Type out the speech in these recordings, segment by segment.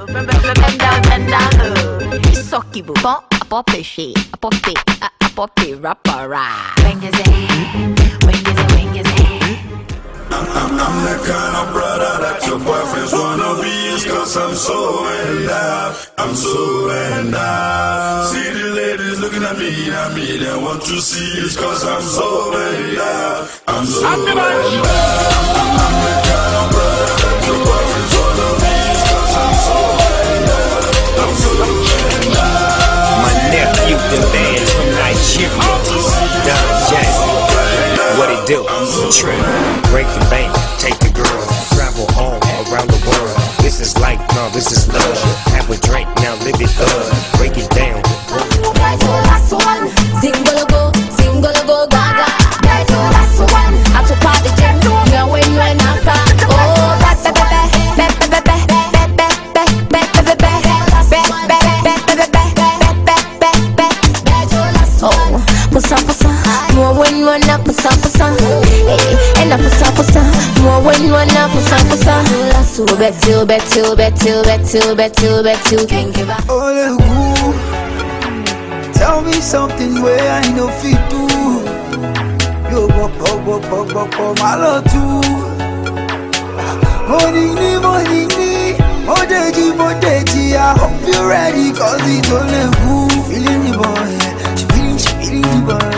bend down low. Sucky boo, pop, pop it, shit, pop it, rapper, When you say, when you say. I'm the kind of brother that your boyfriends wanna be. It's cause I'm so in love, I'm so in love. See the ladies looking at me, they want to see. It's cause I'm so in love, I'm so in love. I'm the kind of brother that your boyfriends wanna be. It's cause I'm so in love, I'm so in love. My nephew, the bands from Nigeria, Don Jazzy. What it do? Trip, break the bank, take the girl, travel all around the world. This is life, no, this is love. Have a drink, now live it up. Break it down. Single go, gaga. I took part the gym, now when you ain't after. Oh, more when one up, pusa. And up, pusa. More when one up, pusa. So bet you can't give up. Oh, tell me something where I know fit to. Yo, bop, my love too. Money, modeji. I hope you're ready, cause it's only who. Feeling the boy, she feeling the boy.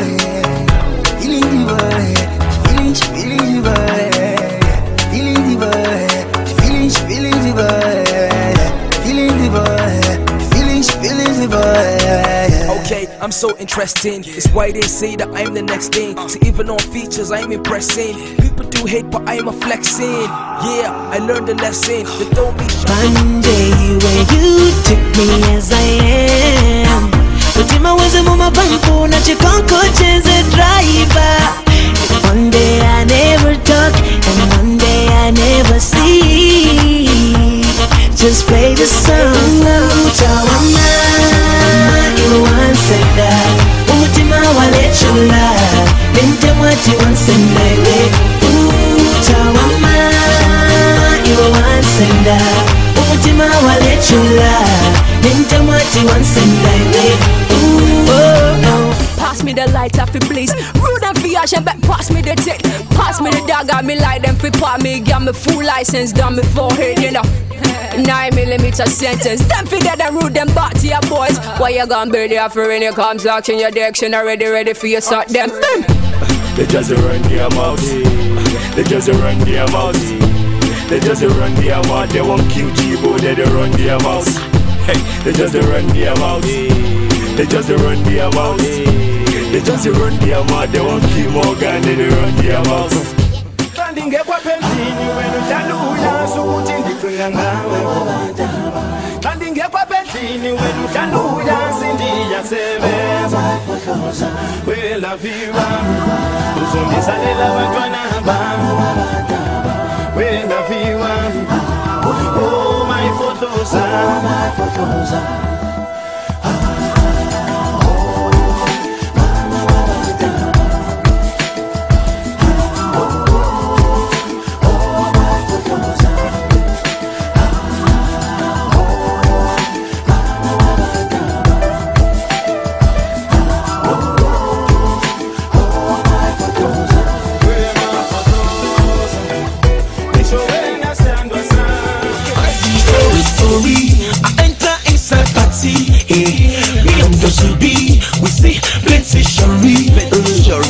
Okay, I'm so interesting. It's why they say that I'm the next thing. So even on features, I'm impressing. People do hate, but I'm a flexing. Yeah, I learned the lesson. They told me one day when you took me as I am. Utima weze muma banku na chikonko chenze driver. One day I never talk and one day I never see. Just play the song. Utawana you want say that. Umutima wale chula. Nente mwati wanse mbele. Utawana you want say that. Umutima wale chula. Nente mwati wanse mbele. Pass me the light off the place. Rude and fiash and back pass me the tick. Pass me the dog and me light them fi pop me. Got me full license down me forehead, you know. 9mm sentence. Them fi dead and rude them back to your boys. Why you gon' build your friend? You comes locked in your direction ready for you start them. They just run their mouth. They just run their mouth. They just run their mouth. They won't kill G-Bo, they run their mouth. Hey, they just run their mouth. They just run their mouth. They just run their mouth. They won't kill Morgan, they run their mouth. Standing up pentini when you jaluya sukuti ndifunganga. Standing up pentini when you jaluya sindi ya sebeza. We la viva, usundi salela wajwana ba. We la viva, oh my photos are.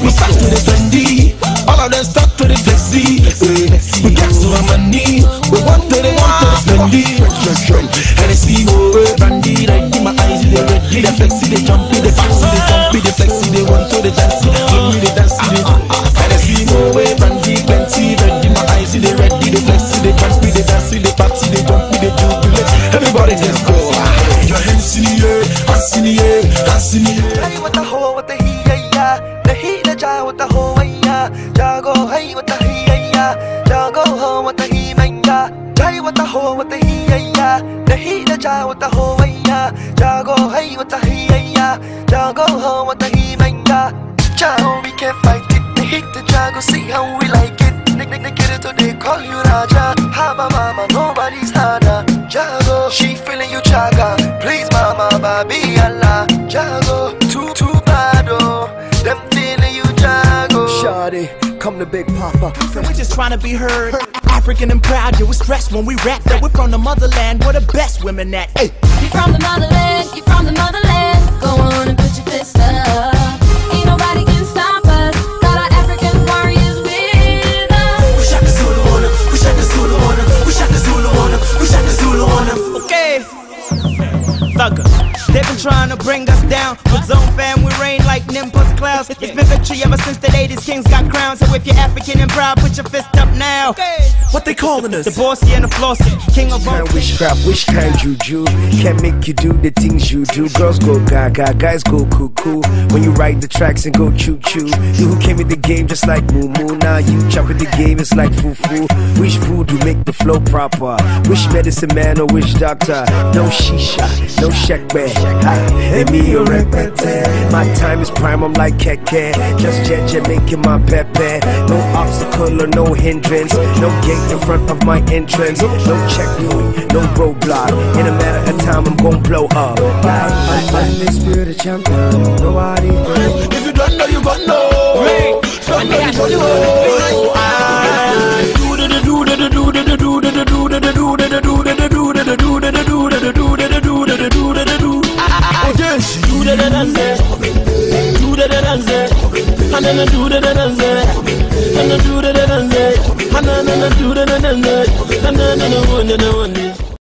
We start to the Fendi, all of them start to the Flexi. We got to our money, we want to the Fendi. And I see more brandy right in my eyes, they ready, the Flexi, they jumpy, the Flexi, the Flexi, they want to the dance, give me the dance. And I see more brandy, plenty, ready in my eyes, they ready, the Flexi, they jumpy, the dance, the party, they jumpy, they jubilate. Everybody just go, your hands in the air, hands in the air, hands in the air. Hey, what the ho, what the he, yeah, the he, the ja, what the ho, yeah, jago, hey, what the he, yeah, jago, ho, what the he, yeah, jai, what the ho, what the he, yeah, the he, the ja, what the ho, yeah, jago, hey, what the he, yeah, jago, ho, what the he, yeah, Jao, we can't fight it, the hit, the jago, see how we like it. Nikita, they call you Raja. Haba mama, nobody's harder. Jago, she feeling you chaga. Please mama, baby Allah. Jago, too bad oh. Them feeling you Jago. Shawty, come to Big Papa. We're just trying to be heard. African and proud, yeah, we're stressed when we rap that we're from the motherland, where the best women at. Hey. You from the motherland, you from the motherland. Go on and put your fist up. Ain't nobody can stop us. Got our African warriors with us. We shot the Zulu on them, we shot the Zulu on them, we shot the Zulu on them, we shot the Zulu on them. Okay. Thugger. They've been trying to bring us down, but Zone fam, we reign like Nimbus clouds. It's been victory ever since the 80s, kings got crowns. So if you're African and proud, put your fist up now. What they calling us? The bossy and the flossy, king of all. Witchcraft, which kind juju can't make you do the things you do. Girls go gaga, guys go cuckoo when you write the tracks and go choo choo. You who came in the game just like Moo Moo, now you chopping the game, it's like foo foo. Which food do make the flow proper? Which medicine man or which doctor? No shisha, no shekbe. Let me repeat. My time is prime, I'm like keke. Just jeje making my pepe. No obstacle or no hindrance. No gate in front of my entrance. No checkpoint, no roadblock. In a matter of time, I'm gon' blow up. I'm the spirit champion. Nobody. If you don't know, you gon' know. Don't know, you gon' know. Do